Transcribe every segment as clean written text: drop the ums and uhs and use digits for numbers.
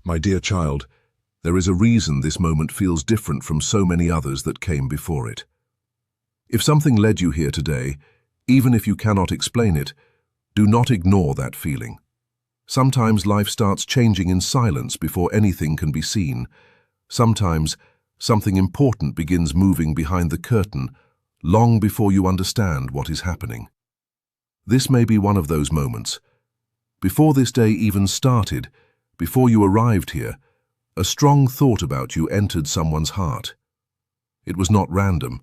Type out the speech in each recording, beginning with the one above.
My dear child, there is a reason this moment feels different from so many others that came before it. If something led you here today, even if you cannot explain it, do not ignore that feeling. Sometimes life starts changing in silence before anything can be seen. Sometimes something important begins moving behind the curtain long before you understand what is happening. This may be one of those moments. Before this day even started, before you arrived here, a strong thought about you entered someone's heart. It was not random.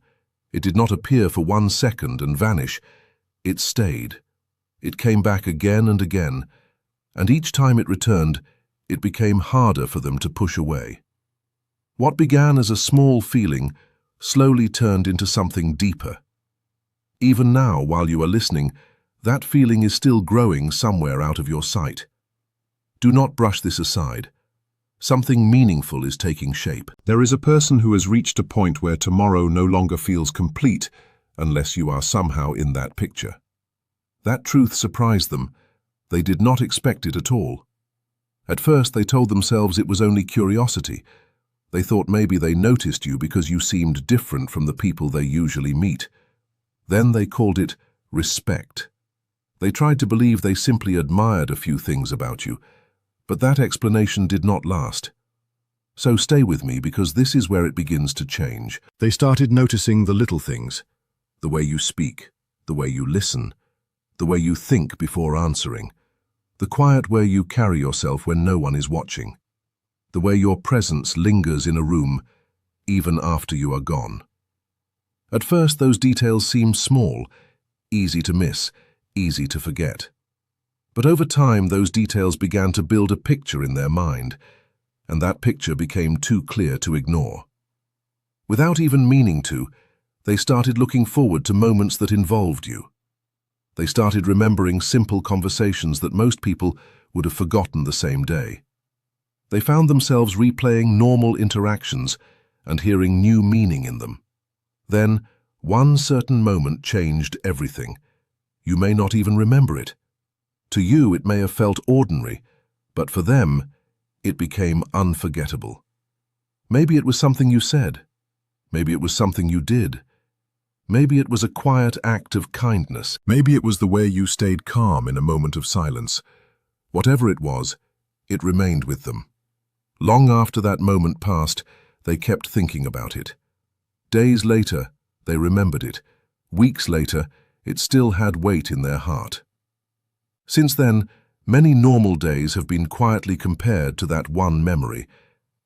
It did not appear for 1 second and vanish. It stayed. It came back again and again, and each time it returned, it became harder for them to push away. What began as a small feeling slowly turned into something deeper. Even now, while you are listening, that feeling is still growing somewhere out of your sight. Do not brush this aside. Something meaningful is taking shape. There is a person who has reached a point where tomorrow no longer feels complete unless you are somehow in that picture. That truth surprised them. They did not expect it at all. At first, they told themselves it was only curiosity. They thought maybe they noticed you because you seemed different from the people they usually meet. Then they called it respect. They tried to believe they simply admired a few things about you, but that explanation did not last. So stay with me, because this is where it begins to change. They started noticing the little things, the way you speak, the way you listen, the way you think before answering, the quiet way you carry yourself when no one is watching, the way your presence lingers in a room even after you are gone. At first, those details seemed small, easy to miss, easy to forget. But over time, those details began to build a picture in their mind, and that picture became too clear to ignore. Without even meaning to, they started looking forward to moments that involved you. They started remembering simple conversations that most people would have forgotten the same day. They found themselves replaying normal interactions and hearing new meaning in them. Then, one certain moment changed everything. You may not even remember it. To you, it may have felt ordinary, but for them, it became unforgettable. Maybe it was something you said. Maybe it was something you did. Maybe it was a quiet act of kindness. Maybe it was the way you stayed calm in a moment of silence. Whatever it was, it remained with them. Long after that moment passed, they kept thinking about it. Days later, they remembered it. Weeks later, it still had weight in their heart. Since then, many normal days have been quietly compared to that one memory,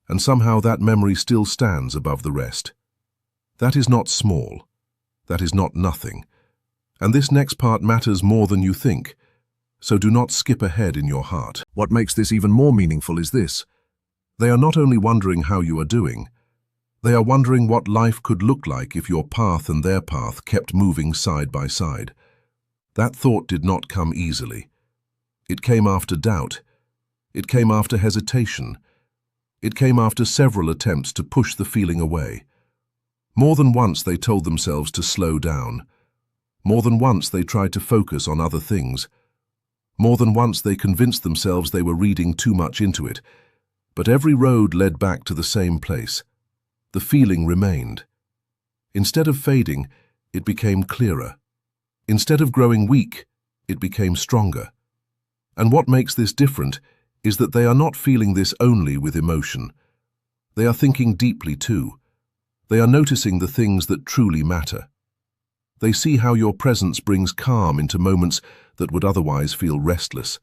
and somehow that memory still stands above the rest. That is not small. That is not nothing. And this next part matters more than you think, so do not skip ahead in your heart. What makes this even more meaningful is this. They are not only wondering how you are doing, they are wondering what life could look like if your path and their path kept moving side by side. That thought did not come easily. It came after doubt. It came after hesitation. It came after several attempts to push the feeling away. More than once they told themselves to slow down. More than once they tried to focus on other things. More than once they convinced themselves they were reading too much into it. But every road led back to the same place. The feeling remained. Instead of fading, it became clearer. Instead of growing weak, it became stronger. And what makes this different is that they are not feeling this only with emotion. They are thinking deeply too. They are noticing the things that truly matter. They see how your presence brings calm into moments that would otherwise feel restless.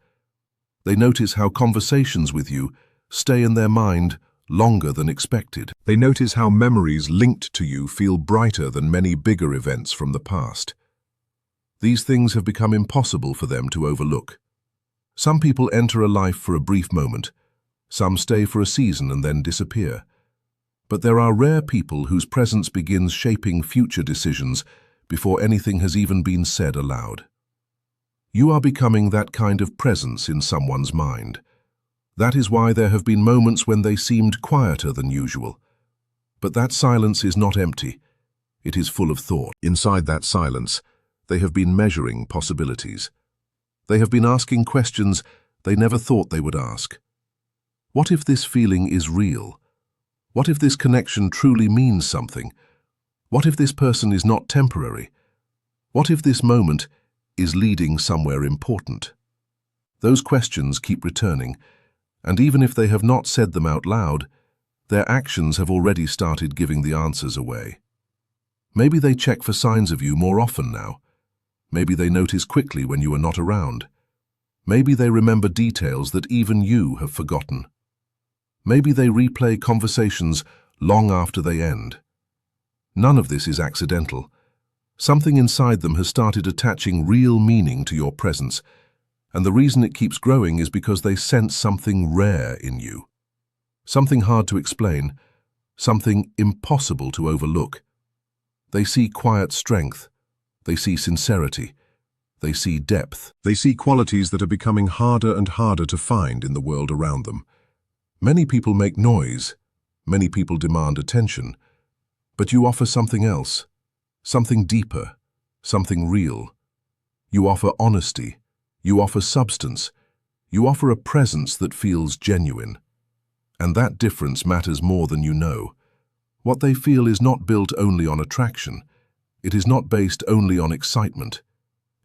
They notice how conversations with you stay in their mind longer than expected. They notice how memories linked to you feel brighter than many bigger events from the past. These things have become impossible for them to overlook. Some people enter a life for a brief moment. Some stay for a season and then disappear. But there are rare people whose presence begins shaping future decisions before anything has even been said aloud. You are becoming that kind of presence in someone's mind. That is why there have been moments when they seemed quieter than usual. But that silence is not empty. It is full of thought. Inside that silence, they have been measuring possibilities. They have been asking questions they never thought they would ask. What if this feeling is real? What if this connection truly means something? What if this person is not temporary? What if this moment is leading somewhere important? Those questions keep returning, and even if they have not said them out loud, their actions have already started giving the answers away. Maybe they check for signs of you more often now. Maybe they notice quickly when you are not around. Maybe they remember details that even you have forgotten. Maybe they replay conversations long after they end. None of this is accidental. Something inside them has started attaching real meaning to your presence, and the reason it keeps growing is because they sense something rare in you. Something hard to explain, something impossible to overlook. They see quiet strength, they see sincerity, they see depth. They see qualities that are becoming harder and harder to find in the world around them. Many people make noise, many people demand attention, but you offer something else, something deeper, something real. You offer honesty, you offer substance, you offer a presence that feels genuine. And that difference matters more than you know. What they feel is not built only on attraction. It is not based only on excitement.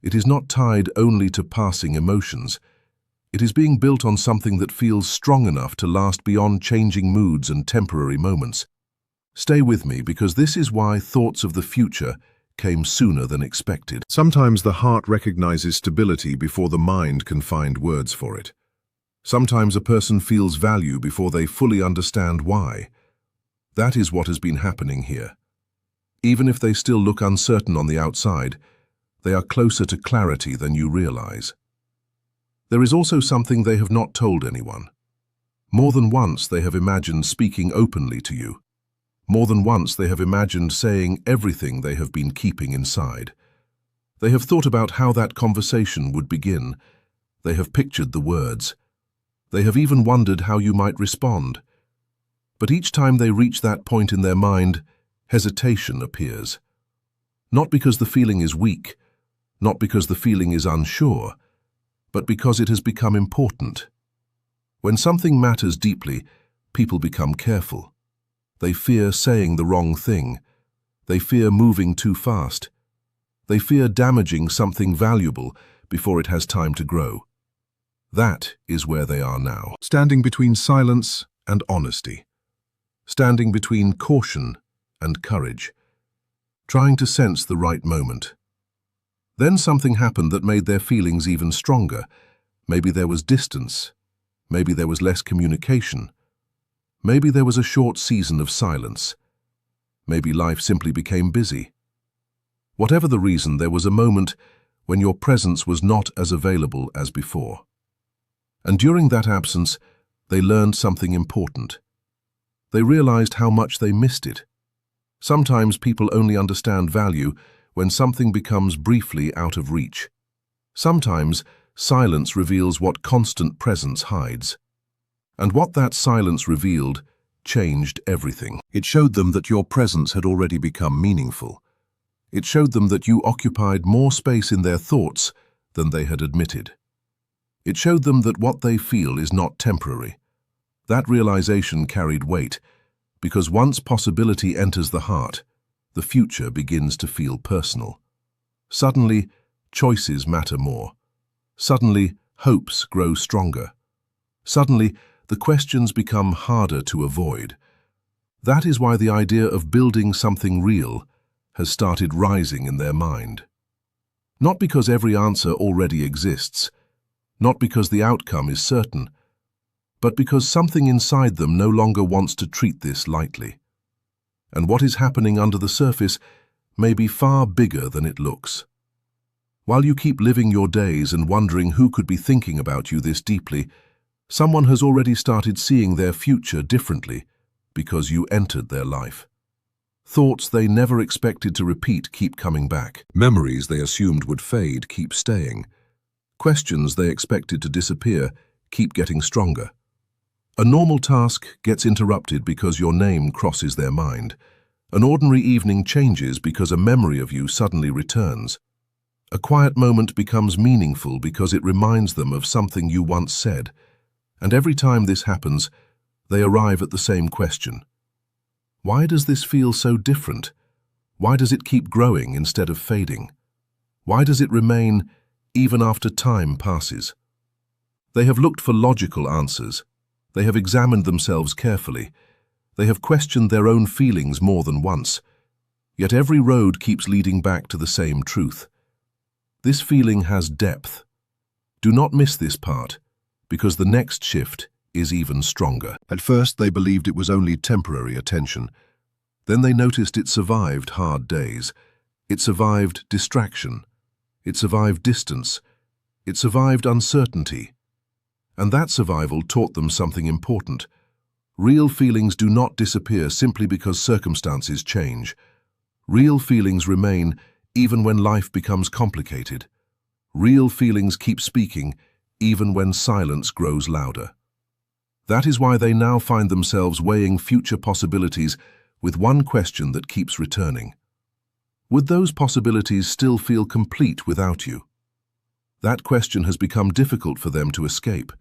It is not tied only to passing emotions. It is being built on something that feels strong enough to last beyond changing moods and temporary moments. Stay with me, because this is why thoughts of the future came sooner than expected. Sometimes the heart recognizes stability before the mind can find words for it. Sometimes a person feels value before they fully understand why. That is what has been happening here. Even if they still look uncertain on the outside, they are closer to clarity than you realize. There is also something they have not told anyone. More than once they have imagined speaking openly to you. More than once they have imagined saying everything they have been keeping inside. They have thought about how that conversation would begin. They have pictured the words. They have even wondered how you might respond. But each time they reach that point in their mind, hesitation appears. Not because the feeling is weak, not because the feeling is unsure, but because it has become important. When something matters deeply, people become careful. They fear saying the wrong thing. They fear moving too fast. They fear damaging something valuable before it has time to grow. That is where they are now, standing between silence and honesty, standing between caution and courage, trying to sense the right moment. Then something happened that made their feelings even stronger. Maybe there was distance. Maybe there was less communication. Maybe there was a short season of silence. Maybe life simply became busy. Whatever the reason, there was a moment when your presence was not as available as before. And during that absence, they learned something important. They realized how much they missed it. Sometimes people only understand value when something becomes briefly out of reach. Sometimes silence reveals what constant presence hides. And what that silence revealed changed everything. It showed them that your presence had already become meaningful. It showed them that you occupied more space in their thoughts than they had admitted. It showed them that what they feel is not temporary. That realization carried weight, because once possibility enters the heart, the future begins to feel personal. Suddenly, choices matter more. Suddenly, hopes grow stronger. Suddenly, the questions become harder to avoid. That is why the idea of building something real has started rising in their mind. Not because every answer already exists, not because the outcome is certain, but because something inside them no longer wants to treat this lightly. And what is happening under the surface may be far bigger than it looks. While you keep living your days and wondering who could be thinking about you this deeply, someone has already started seeing their future differently because you entered their life. Thoughts they never expected to repeat keep coming back. Memories they assumed would fade keep staying. Questions they expected to disappear keep getting stronger. A normal task gets interrupted because your name crosses their mind. An ordinary evening changes because a memory of you suddenly returns. A quiet moment becomes meaningful because it reminds them of something you once said. And every time this happens, they arrive at the same question. Why does this feel so different? Why does it keep growing instead of fading? Why does it remain even after time passes? They have looked for logical answers. They have examined themselves carefully. They have questioned their own feelings more than once. Yet every road keeps leading back to the same truth. This feeling has depth. Do not miss this part, because the next shift is even stronger. At first, they believed it was only temporary attention. Then they noticed it survived hard days. It survived distraction. It survived distance. It survived uncertainty. And that survival taught them something important. Real feelings do not disappear simply because circumstances change. Real feelings remain even when life becomes complicated. Real feelings keep speaking even when silence grows louder. That is why they now find themselves weighing future possibilities with one question that keeps returning. Would those possibilities still feel complete without you? That question has become difficult for them to escape.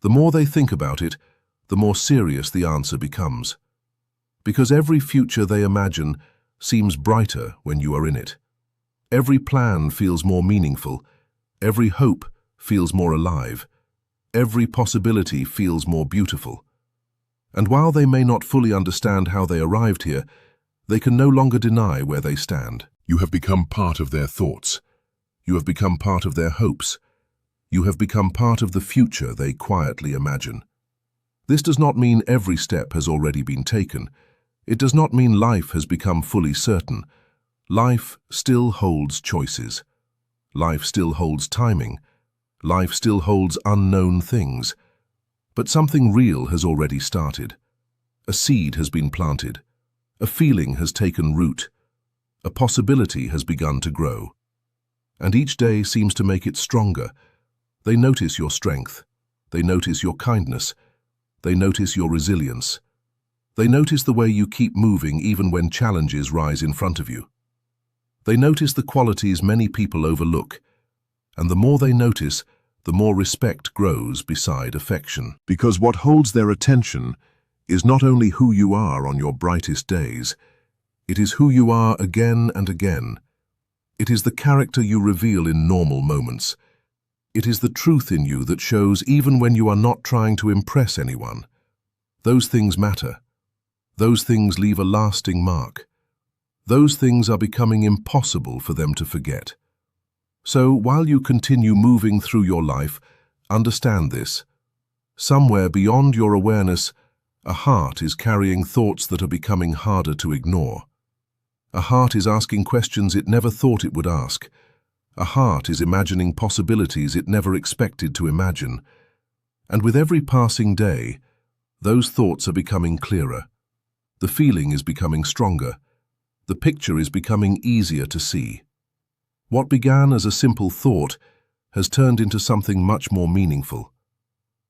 The more they think about it, the more serious the answer becomes. Because every future they imagine seems brighter when you are in it. Every plan feels more meaningful. Every hope feels more alive. Every possibility feels more beautiful. And while they may not fully understand how they arrived here, they can no longer deny where they stand. You have become part of their thoughts. You have become part of their hopes. You have become part of the future they quietly imagine. This does not mean every step has already been taken. It does not mean life has become fully certain. Life still holds choices. Life still holds timing. Life still holds unknown things. But something real has already started. A seed has been planted. A feeling has taken root. A possibility has begun to grow. And each day seems to make it stronger. They notice your strength. They notice your kindness. They notice your resilience. They notice the way you keep moving even when challenges rise in front of you. They notice the qualities many people overlook. And the more they notice, the more respect grows beside affection. Because what holds their attention is not only who you are on your brightest days, it is who you are again and again. It is the character you reveal in normal moments. It is the truth in you that shows even when you are not trying to impress anyone. Those things matter. Those things leave a lasting mark. Those things are becoming impossible for them to forget. So, while you continue moving through your life, understand this. Somewhere beyond your awareness, a heart is carrying thoughts that are becoming harder to ignore. A heart is asking questions it never thought it would ask. A heart is imagining possibilities it never expected to imagine. And with every passing day, those thoughts are becoming clearer. The feeling is becoming stronger. The picture is becoming easier to see. What began as a simple thought has turned into something much more meaningful.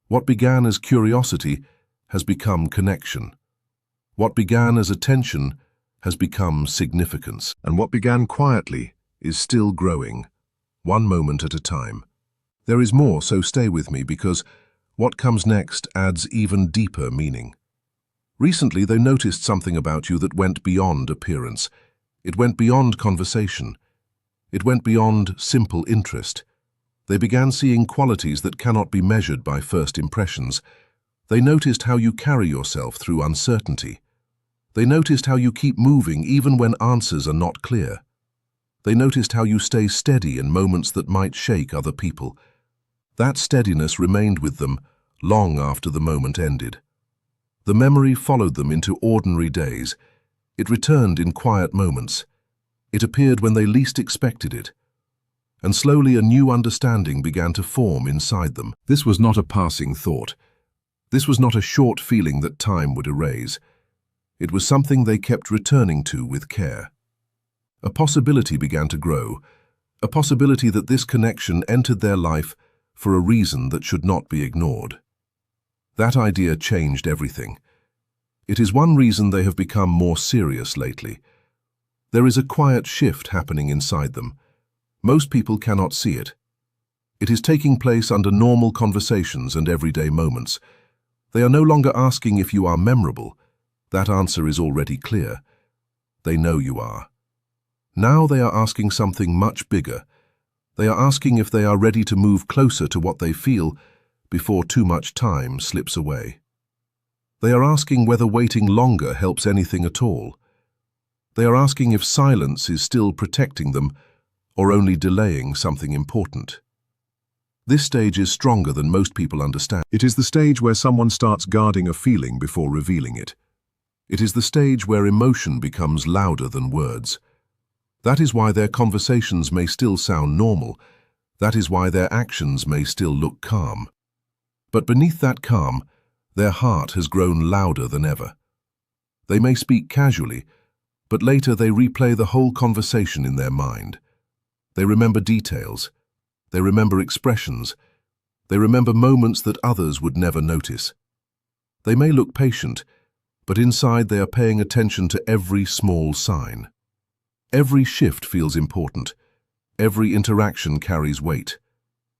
What began as curiosity has become connection. What began as attention has become significance. And what began quietly is still growing, one moment at a time. There is more, so stay with me, because what comes next adds even deeper meaning. Recently, they noticed something about you that went beyond appearance. It went beyond conversation. It went beyond simple interest. They began seeing qualities that cannot be measured by first impressions. They noticed how you carry yourself through uncertainty. They noticed how you keep moving even when answers are not clear. They noticed how you stay steady in moments that might shake other people. That steadiness remained with them long after the moment ended. The memory followed them into ordinary days. It returned in quiet moments. It appeared when they least expected it. And slowly a new understanding began to form inside them. This was not a passing thought. This was not a short feeling that time would erase. It was something they kept returning to with care. A possibility began to grow, a possibility that this connection entered their life for a reason that should not be ignored. That idea changed everything. It is one reason they have become more serious lately. There is a quiet shift happening inside them. Most people cannot see it. It is taking place under normal conversations and everyday moments. They are no longer asking if you are memorable. That answer is already clear. They know you are. Now they are asking something much bigger. They are asking if they are ready to move closer to what they feel before too much time slips away. They are asking whether waiting longer helps anything at all. They are asking if silence is still protecting them or only delaying something important. This stage is stronger than most people understand. It is the stage where someone starts guarding a feeling before revealing it. It is the stage where emotion becomes louder than words. That is why their conversations may still sound normal. That is why their actions may still look calm. But beneath that calm, their heart has grown louder than ever. They may speak casually, but later they replay the whole conversation in their mind. They remember details. They remember expressions. They remember moments that others would never notice. They may look patient, but inside they are paying attention to every small sign. Every shift feels important. Every interaction carries weight.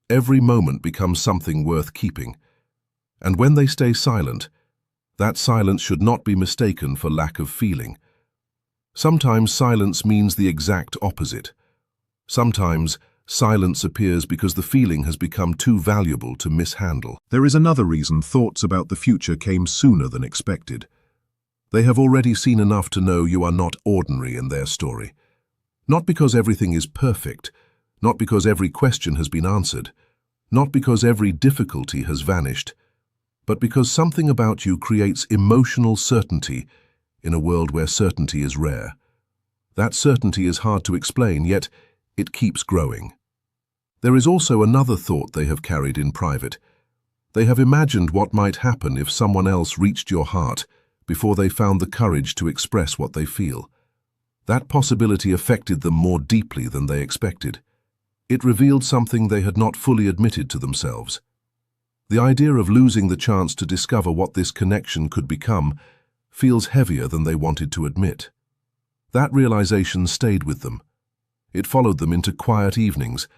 Every moment becomes something worth keeping. And when they stay silent, that silence should not be mistaken for lack of feeling. Sometimes silence means the exact opposite. Sometimes silence appears because the feeling has become too valuable to mishandle. There is another reason thoughts about the future came sooner than expected. They have already seen enough to know you are not ordinary in their story. Not because everything is perfect, not because every question has been answered, not because every difficulty has vanished, but because something about you creates emotional certainty in a world where certainty is rare. That certainty is hard to explain, yet it keeps growing. There is also another thought they have carried in private. They have imagined what might happen if someone else reached your heart before they found the courage to express what they feel. That possibility affected them more deeply than they expected. It revealed something they had not fully admitted to themselves. The idea of losing the chance to discover what this connection could become feels heavier than they wanted to admit. That realization stayed with them. It followed them into quiet evenings.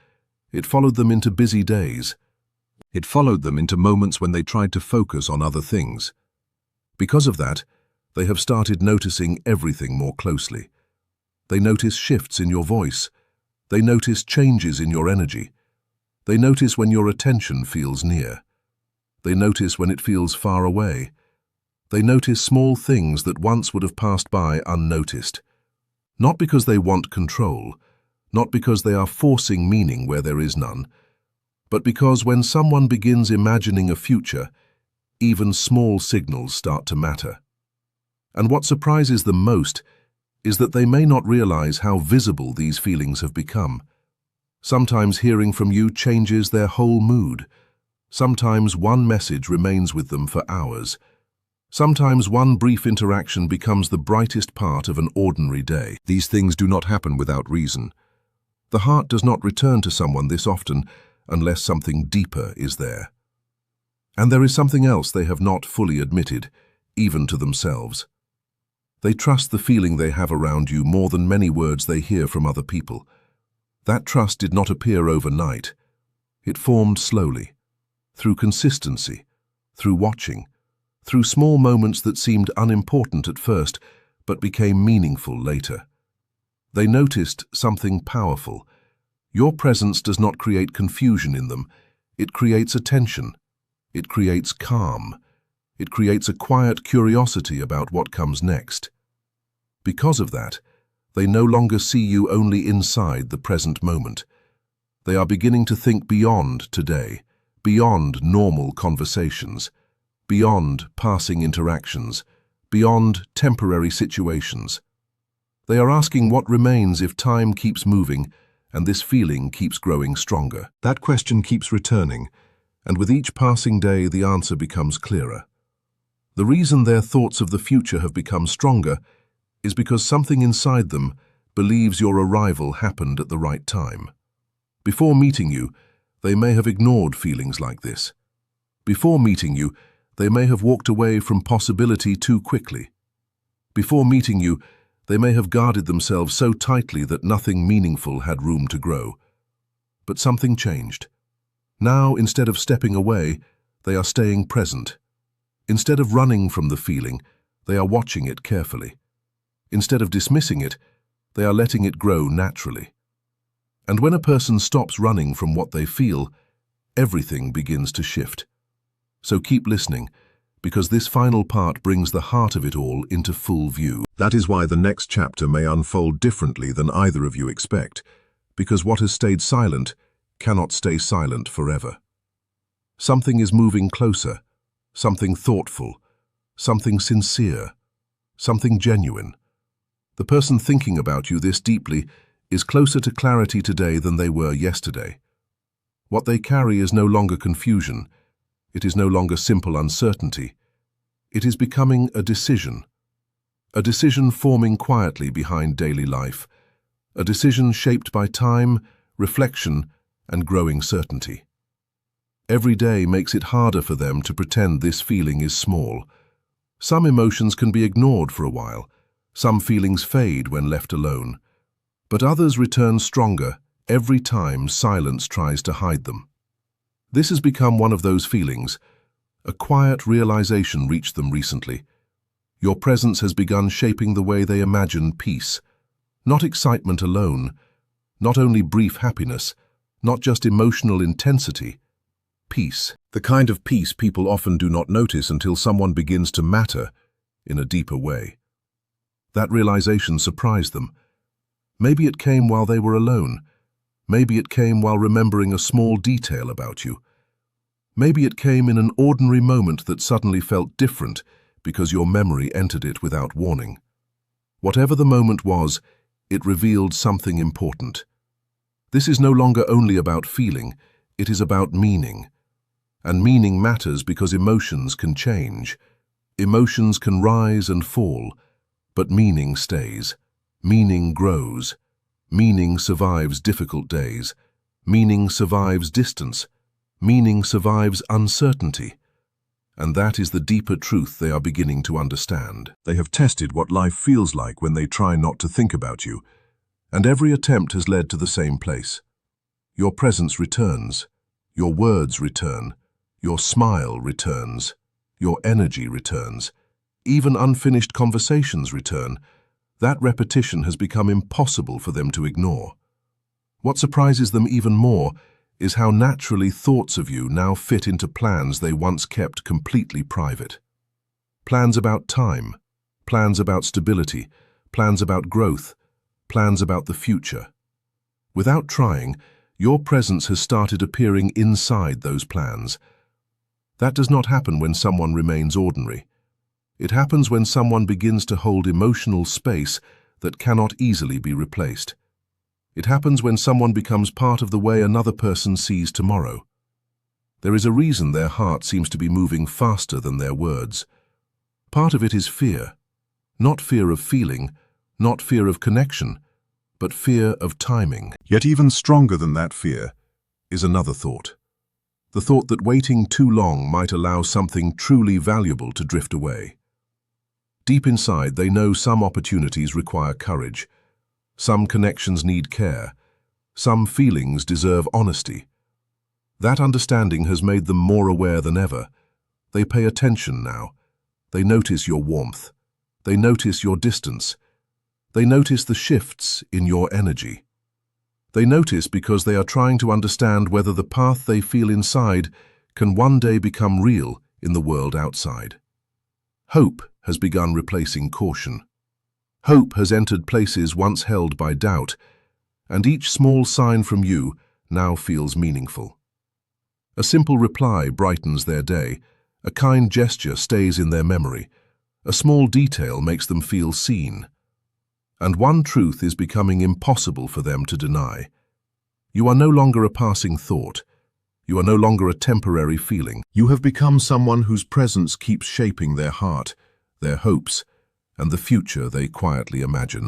It followed them into busy days. It followed them into moments when they tried to focus on other things. Because of that, they have started noticing everything more closely. They notice shifts in your voice. They notice changes in your energy. They notice when your attention feels near. They notice when it feels far away. They notice small things that once would have passed by unnoticed. Not because they want control, not because they are forcing meaning where there is none, but because when someone begins imagining a future, even small signals start to matter. And what surprises them most is that they may not realize how visible these feelings have become. Sometimes hearing from you changes their whole mood. Sometimes one message remains with them for hours. Sometimes one brief interaction becomes the brightest part of an ordinary day. These things do not happen without reason. The heart does not return to someone this often unless something deeper is there. And there is something else they have not fully admitted, even to themselves. They trust the feeling they have around you more than many words they hear from other people. That trust did not appear overnight. It formed slowly, through consistency, through watching, through small moments that seemed unimportant at first but became meaningful later. They noticed something powerful. Your presence does not create confusion in them. It creates attention. It creates calm. It creates a quiet curiosity about what comes next. Because of that, they no longer see you only inside the present moment. They are beginning to think beyond today, beyond normal conversations, beyond passing interactions, beyond temporary situations. They are asking what remains if time keeps moving and this feeling keeps growing stronger. That question keeps returning, and with each passing day the answer becomes clearer. The reason their thoughts of the future have become stronger is because something inside them believes your arrival happened at the right time. Before meeting you, they may have ignored feelings like this. Before meeting you, they may have walked away from possibility too quickly. Before meeting you, they may have guarded themselves so tightly that nothing meaningful had room to grow. But something changed. Now, instead of stepping away, they are staying present. Instead of running from the feeling, they are watching it carefully. Instead of dismissing it, they are letting it grow naturally. And when a person stops running from what they feel, everything begins to shift. So keep listening, because this final part brings the heart of it all into full view. That is why the next chapter may unfold differently than either of you expect, because what has stayed silent cannot stay silent forever. Something is moving closer, something thoughtful, something sincere, something genuine. The person thinking about you this deeply is closer to clarity today than they were yesterday. What they carry is no longer confusion. It is no longer simple uncertainty. It is becoming a decision forming quietly behind daily life, a decision shaped by time, reflection, and growing certainty. Every day makes it harder for them to pretend this feeling is small. Some emotions can be ignored for a while, some feelings fade when left alone, but others return stronger every time silence tries to hide them. This has become one of those feelings. A quiet realization reached them recently. Your presence has begun shaping the way they imagine peace. Not excitement alone, not only brief happiness, not just emotional intensity. Peace. The kind of peace people often do not notice until someone begins to matter in a deeper way. That realization surprised them. Maybe it came while they were alone. Maybe it came while remembering a small detail about you. Maybe it came in an ordinary moment that suddenly felt different because your memory entered it without warning. Whatever the moment was, it revealed something important. This is no longer only about feeling, it is about meaning. And meaning matters because emotions can change. Emotions can rise and fall, but meaning stays. Meaning grows. Meaning survives difficult days. Meaning survives distance. Meaning survives uncertainty. And that is the deeper truth they are beginning to understand. They have tested what life feels like when they try not to think about you, and every attempt has led to the same place. Your presence returns. Your words return. Your smile returns. Your energy returns. Even unfinished conversations return. That repetition has become impossible for them to ignore. What surprises them even more is how naturally thoughts of you now fit into plans they once kept completely private. Plans about time, plans about stability, plans about growth, plans about the future. Without trying, your presence has started appearing inside those plans. That does not happen when someone remains ordinary. It happens when someone begins to hold emotional space that cannot easily be replaced. It happens when someone becomes part of the way another person sees tomorrow. There is a reason their heart seems to be moving faster than their words. Part of it is fear. Not fear of feeling, not fear of connection, but fear of timing. Yet even stronger than that fear is another thought. The thought that waiting too long might allow something truly valuable to drift away. Deep inside, they know some opportunities require courage. Some connections need care. Some feelings deserve honesty. That understanding has made them more aware than ever. They pay attention now. They notice your warmth. They notice your distance. They notice the shifts in your energy. They notice because they are trying to understand whether the path they feel inside can one day become real in the world outside. Hope has begun replacing caution. Hope has entered places once held by doubt, and each small sign from you now feels meaningful. A simple reply brightens their day, a kind gesture stays in their memory, a small detail makes them feel seen. And one truth is becoming impossible for them to deny. You are no longer a passing thought. You are no longer a temporary feeling. You have become someone whose presence keeps shaping their heart, their hopes, and the future they quietly imagine.